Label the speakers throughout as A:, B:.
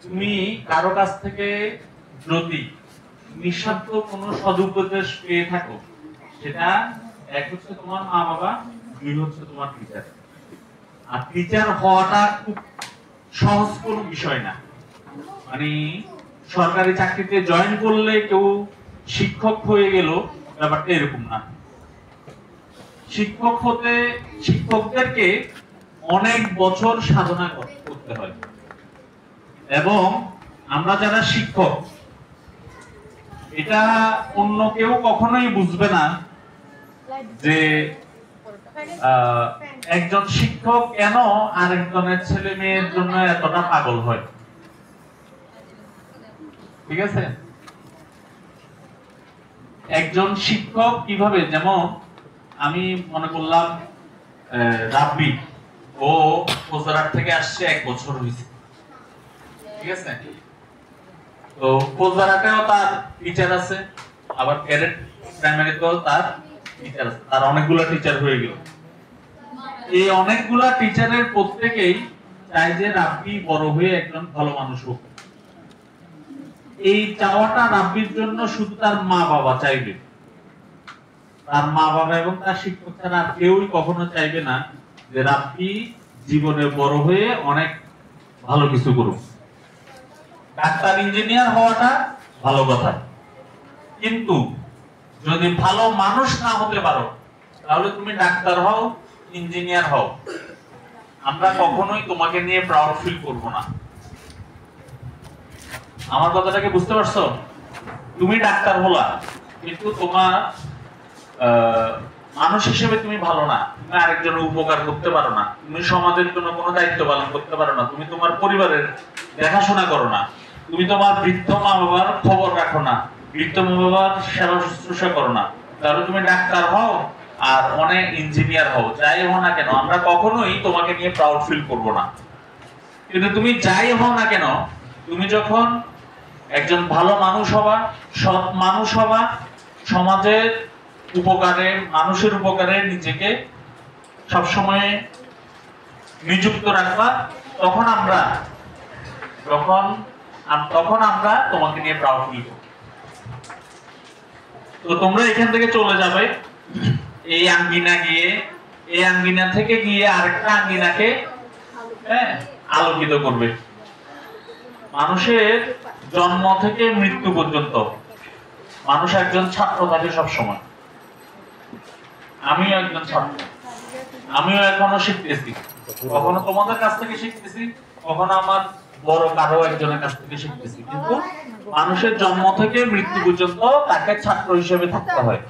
A: তুমি কারো কাছ থেকে যদি নিঃস্বার্থ কোনো সদুপদেশ পেয়ে থাকো, সেটা এক হচ্ছে তোমার মা বাবা, দুই হচ্ছে তোমার টিচার। আর টিচার হওয়াটা খুব সহজ কোনো বিষয় না। মানে সরকারি চাকরিতে জয়েন করলে কেউ শিক্ষক হয়ে গেল, ব্যাপারটা এরকম না। শিক্ষক হতে শিক্ষকদেরকে অনেক বছর সাধনা করতে হয়। এবং আমরা যারা শিক্ষক, এটা অন্য কেউ কখনোই বুঝবে না যে একজন শিক্ষক কেন আরেকজনের ছেলে মেয়ের জন্য এতটা পাগল হয়। ঠিক আছে, একজন শিক্ষক কিভাবে, যেমন আমি মনে করলাম রাব্বি, ও গুজরাট থেকে আসছে 1 বছর হয়েছে। ঠিক আছে, তো গুজরাটেও তার টিচার আছে, আবার ক্যাডেট প্রাইমারিতেও তার টিচার আছে, তার অনেকগুলো টিচার হয়ে গেল। এই অনেকগুলা টিচারের প্রত্যেকেই চায় যে রাব্বি বড় হয়ে একজন ভালো মানুষ হোক। এই চাওয়াটা রাব্বির জন্য শুধু তার মা বাবা চাইবে। তার মা বাবা এবং তার শিক্ষক ছাড়া কেউই কখনো চাইবে না যে রাব্বি জীবনে বড় হয়ে অনেক ভালো কিছু করুক। ডাক্তার ইঞ্জিনিয়ার হওয়াটা ভালো কথা, কিন্তু যদি ভালো মানুষ না হতে পারো, তাহলে তুমি ডাক্তার হও, ইঞ্জিনিয়ার হও, আমরা কখনোই তোমাকে নিয়ে প্রাউড ফিল করব না। আমার কথাটাকে বুঝতে পারছো? তুমি ডাক্তার হলা, কিন্তু তোমার মানুষ হিসেবে তুমি ভালো না, তুমি আরেকজনের উপকার করতে পারো না, তুমি সমাজের জন্য কোনো দায়িত্ব পালন করতে পারো না, তুমি তোমার পরিবারের দেখাশোনা করো না, তুমি তোমার বৃদ্ধ মা বাবার খবর রাখো না, বৃদ্ধ মা বাবার সেবা শুশ্রূষা করো না, তাহলে তুমি ডাক্তার হও আর অনেক ইঞ্জিনিয়ার হও, যাই হও না কেন, আমরা কখনোই তোমাকে নিয়ে প্রাউড ফিল করব না। কিন্তু তুমি যাই হও না কেন, তুমি যখন একজন ভালো মানুষ হবা, সৎ মানুষ হবা, সমাজের উপকারে, মানুষের উপকারে নিজেকে সবসময় নিযুক্ত রাখবা, তখন আমরা তোমাকে নিয়ে প্রাউড ফিল করব। তো তোমরা এখান থেকে চলে যাবে এই আঙ্গিনা গিয়ে, এই আঙ্গিনা থেকে গিয়ে আরেকটা আঙ্গিনাকে আলোকিত করবে। মানুষের জন্ম থেকে মৃত্যু পর্যন্ত মানুষ একজন ছাত্র থাকে সবসময়। আমিও একজন ছাত্র, আমিও এখনো শিখতেছি, কখনো তোমাদের কাছ থেকে শিখতেছি, কখনো আমার বড় কারো একজনের কাছ থেকে শিখতেছি, কিন্তু মানুষের জন্ম থেকে মৃত্যু পর্যন্ত তাকে ছাত্র হিসেবে থাকতে হয়।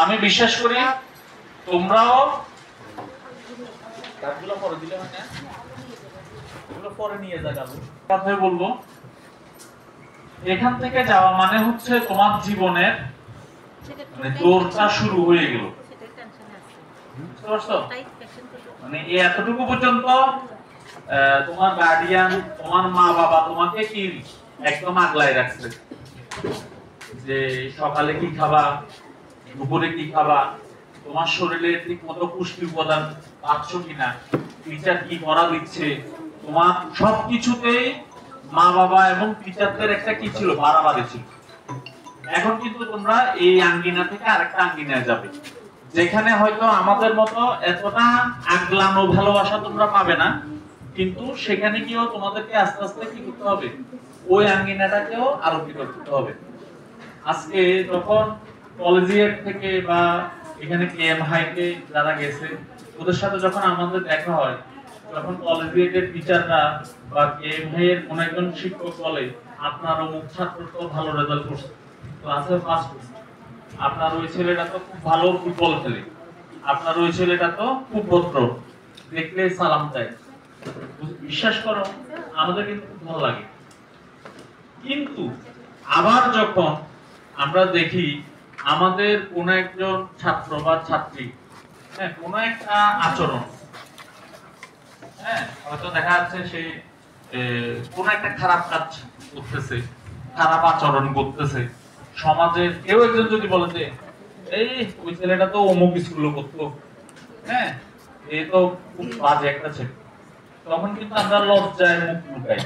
A: আমি বিশ্বাস করি তোমরাও পরে নিয়ে যাবো। কথা বলবো, এখান থেকে যাওয়া মানে হচ্ছে তোমার জীবনের দৌড়টা শুরু হয়ে গেল। মানে এতটুকু পর্যন্ত তোমার গার্ডিয়ান, তোমার মা বাবা তোমাকে কি একদম আগলায় রাখছে, যে সকালে কি খাবা, দুপুরে কি খাবা, তোমার শরীরে ঠিক মতো পুষ্টি উপাদান পাচ্ছ কিনা, টিচার কি পড়া দিচ্ছে, তোমার সবকিছুতেই মা বাবা এবং টিচারদের একটা কি ছিল, বাড়াবাড়ি ছিল। এখন কিন্তু তোমরা এই আঙ্গিনা থেকে আরেকটা আঙ্গিনায় যাবে, যেখানে হয়তো আমাদের মতো এতটা আগলানো ভালোবাসা তোমরা পাবে না, কিন্তু সেখানে গিয়েও তোমাদেরকে আস্তে আস্তে কি করতে হবে, ওই আঙ্গিনাটাকেও আলোকিত করতে হবে। আজকে যখন কলেজিয়েট থেকে বা এখানে কেএম হাইতে যারা গেছে, ওদের সাথে যখন আমাদের দেখা হয়, যখন কলেজিয়েটের টিচাররা বা কেএম হাইয়ের কোন একজন শিক্ষক বলে, আপনার অমুক ছাত্র তো ভালো রেজাল্ট করছে, ক্লাসে ফার্স্ট হয়েছে, আপনার ওই ছেলেটা তো খুব ভালো ফুটবল খেলে, আপনার ওই ছেলেটা তো খুব ভদ্র, দেখলে সালাম দেয়, বিশ্বাস করো আমাদের কিন্তু খুব ভালো লাগে। কিন্তু আবার যখন আমরা দেখি আমাদের কোন একজন ছাত্র বা ছাত্রী কোন একটা আচরণ, হয়তো দেখা যাচ্ছে সে কোন একটা খারাপ কাজ করতেছে, খারাপ আচরণ করতেছে, সমাজের কেউ একজন যদি বলে যে এই ওই ছেলেটা তো অমুক স্কুলে করতো, এই তো খুব বাজে একটা ছেলে, তখন কিন্তু আমরা লজ্জায় মুখ লুকাই।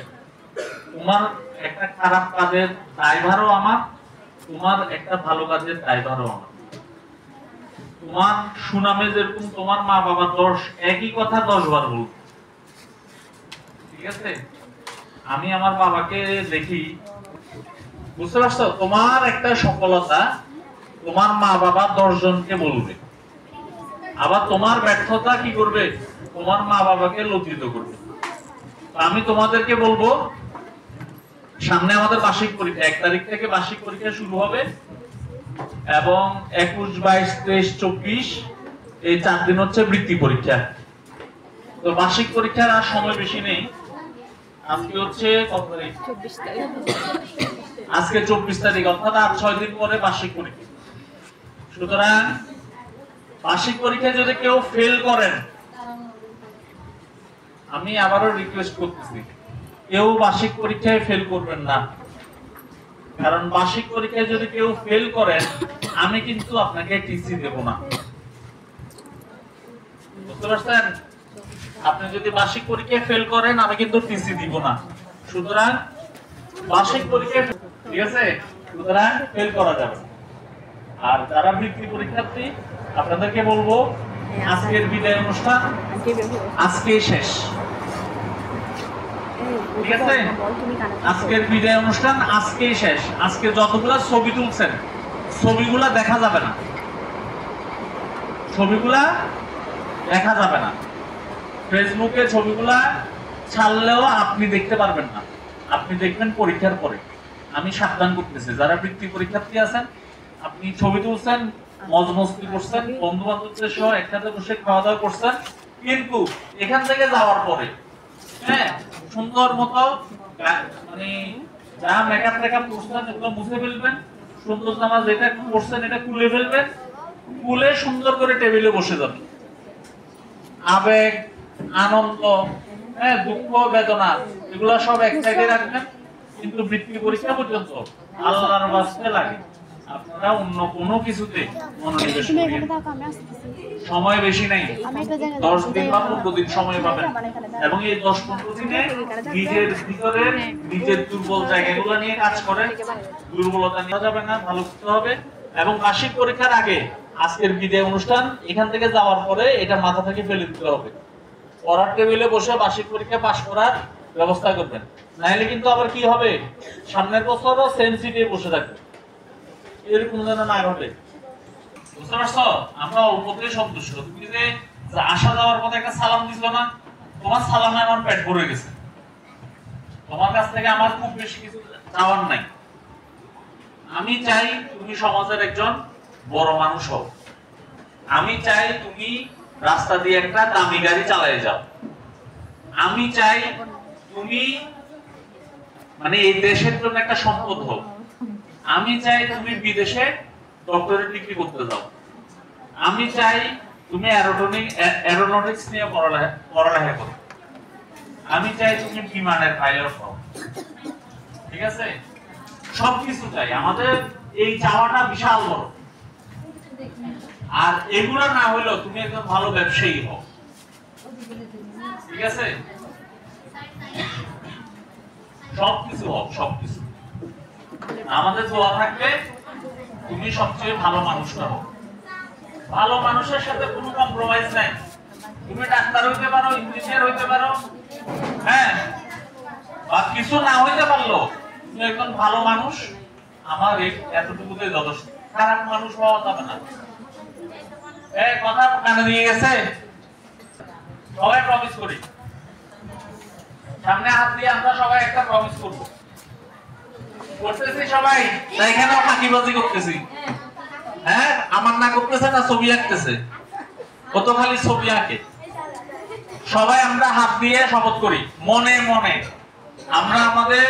A: তোমার একটা খারাপ কাজের দায়ভারও আমার, তোমার একটা ভালো কাজের দায়ভারও আমার। তোমার সুনামে যেরকম তোমার মা বাবা 10 একই কথা 10 বার বলবে, ঠিক আছে? আমি আমার বাবাকে দেখি, বুঝতে পারছো? তোমার একটা সফলতা তোমার মা বাবা 10 জনকে বলবে, আবার তোমার ব্যর্থতা কি করবে? তোমার মা বাবাকে লজ্জিত করবে। আমি তোমাদেরকে বলবো, সামনে আমাদের বার্ষিক পরীক্ষা, 1 তারিখ থেকে বার্ষিক পরীক্ষা শুরু হবে এবং 21, 22, 23, 24 এই 4 দিন হচ্ছে বৃত্তি পরীক্ষা। তো বার্ষিক পরীক্ষার আর সময় বেশি নেই। আজকে হচ্ছে কত তারিখ? 24 তারিখ। আজকে 24 তারিখ, অর্থাৎ আর 6 দিন পরে বার্ষিক পরীক্ষা। সুতরাং বার্ষিক পরীক্ষায় যদি কেউ ফেল করেন, আমি আবারও রিকোয়েস্ট করতেছি, কেউ বার্ষিক পরীক্ষায় ফেল করবেন না। কারণ বার্ষিক পরীক্ষায় যদি কেউ ফেল করেন, আমি কিন্তু আপনাকে টিসি দেব না। বুঝতে পারছেন? আপনি যদি বার্ষিক পরীক্ষায় ফেল করেন, আমি কিন্তু টিসি দিব না। সুতরাং বার্ষিক পরীক্ষায়, ঠিক আছে, সুতরাং ফেল করা যাবে। আর যারা বৃত্তি পরীক্ষার্থী, আপনাদেরকে বলবো, আজকের বিদায় অনুষ্ঠান আজকেই শেষ, ঠিক আছে? আজকের বিদায় অনুষ্ঠান আজকেই শেষ। আজকে যতগুলা ছবি তুলছেন, ছবিগুলা দেখা যাবে না, ছবিগুলা দেখা যাবে না। ফেসবুকে ছবিগুলা ছাড়লেও আপনি দেখতে পারবেন না, আপনি দেখবেন পরীক্ষার পরে। আমি সাবধান করতেছি, যারা বৃত্তি পরীক্ষার্থী আছেন, আপনি ছবি তুলছেন, মজ মস্তি করছেন, বন্ধু বান্ধবদের সহ একসাথে বসে খাওয়া দাওয়া করছেন, কিন্তু এখান থেকে যাওয়ার পরে হ্যাঁ সুন্দর মতো মানে যা মেকআপ টেকআপ করছেন এগুলো মুছে ফেলবেন, সুন্দর জামা যেটা করছেন এটা খুলে ফেলবেন, খুলে সুন্দর করে টেবিলে বসে যাবেন। আবেগ, আনন্দ, হ্যাঁ দুঃখ, বেদনা এগুলো সব এক সাইডে রাখবেন, কিন্তু বৃত্তি পরীক্ষা পর্যন্ত আল্লাহর ওয়াস্তে লাগে আপনারা অন্য কোনো কিছুতে মনোনিবেশ করেন। সময় বেশি নাই, 10 দিন বা 15 দিন সময় পাবেন, এবং এই 10-15 দিনে নিজের ভিতরে নিজের দুর্বল জায়গাগুলো নিয়ে কাজ করেন। দুর্বলতা নিয়ে যাবে না, ভালো করতে হবে। এবং বার্ষিক পরীক্ষার আগে আজকের বিদায় অনুষ্ঠান এখান থেকে যাওয়ার পরে এটা মাথা থেকে ফেলে দিতে হবে। পড়ার টেবিলে বসে বার্ষিক পরীক্ষা পাস করার ব্যবস্থা করবেন, নাহলে কিন্তু আবার কি হবে, সামনের বছরও সেম সিটে বসে থাকবে, এরকম যেন না ঘটে। বুঝতে পারছো? আমরা অল্পতেই সন্তুষ্ট। তুমি যে আসা যাওয়ার পথে একটা সালাম দিছো না, তোমার সালামে আমার পেট ভরে গেছে। তোমার কাছ থেকে আমার খুব বেশি কিছু চাওয়ার নাই। আমি চাই তুমি সমাজের একজন বড় মানুষ হও। আমি চাই তুমি রাস্তা দিয়ে একটা দামি গাড়ি চালায় যাও। আমি চাই তুমি মানে এই দেশের জন্য একটা সম্পদ হও। আমি চাই তুমি বিদেশে ডক্টরেট ডিগ্রি করতে যাও। আমি চাই তুমি অ্যারোনটিক্স নিয়ে পড়ালেখা করো। আমি চাই তুমি বিমানের পাইলট হও, ঠিক আছে? সবকিছু চাই, আমাদের এই চাওয়াটা বিশাল বড়। আর এগুলো না হলেও তুমি একদম ভালো ব্যবসায়ী হও, ঠিক আছে? সবকিছু হও, সবকিছু। আমাদের দোয়া থাকবে তুমি সবচেয়ে ভালো মানুষটা হও। ভালো মানুষের সাথে কোনো কম্প্রোমাইজ নাই। তুমি ডাক্তার হইতে পারো, ইঞ্জিনিয়ার হইতে পারো, হ্যাঁ, বা কিছু না হইতে পারলো, তুমি একজন ভালো মানুষ। আমার এতটুকুতে যথেষ্ট। খারাপ মানুষ হওয়া যাবে না। কথা কানে দিয়ে গেছে? সবাই প্রমিস করি, সামনে হাত দিয়ে আমরা সবাই একটা প্রমিস করবো। করতেছি সবাই, এখানেও ফাঁকিবাজি করতেছি। হ্যাঁ, আমার না করতেছে না ছবি আঁকতেছে, ও তো খালি ছবি আঁকে। সবাই আমরা হাত দিয়ে শপথ করি, মনে মনে আমরা আমাদের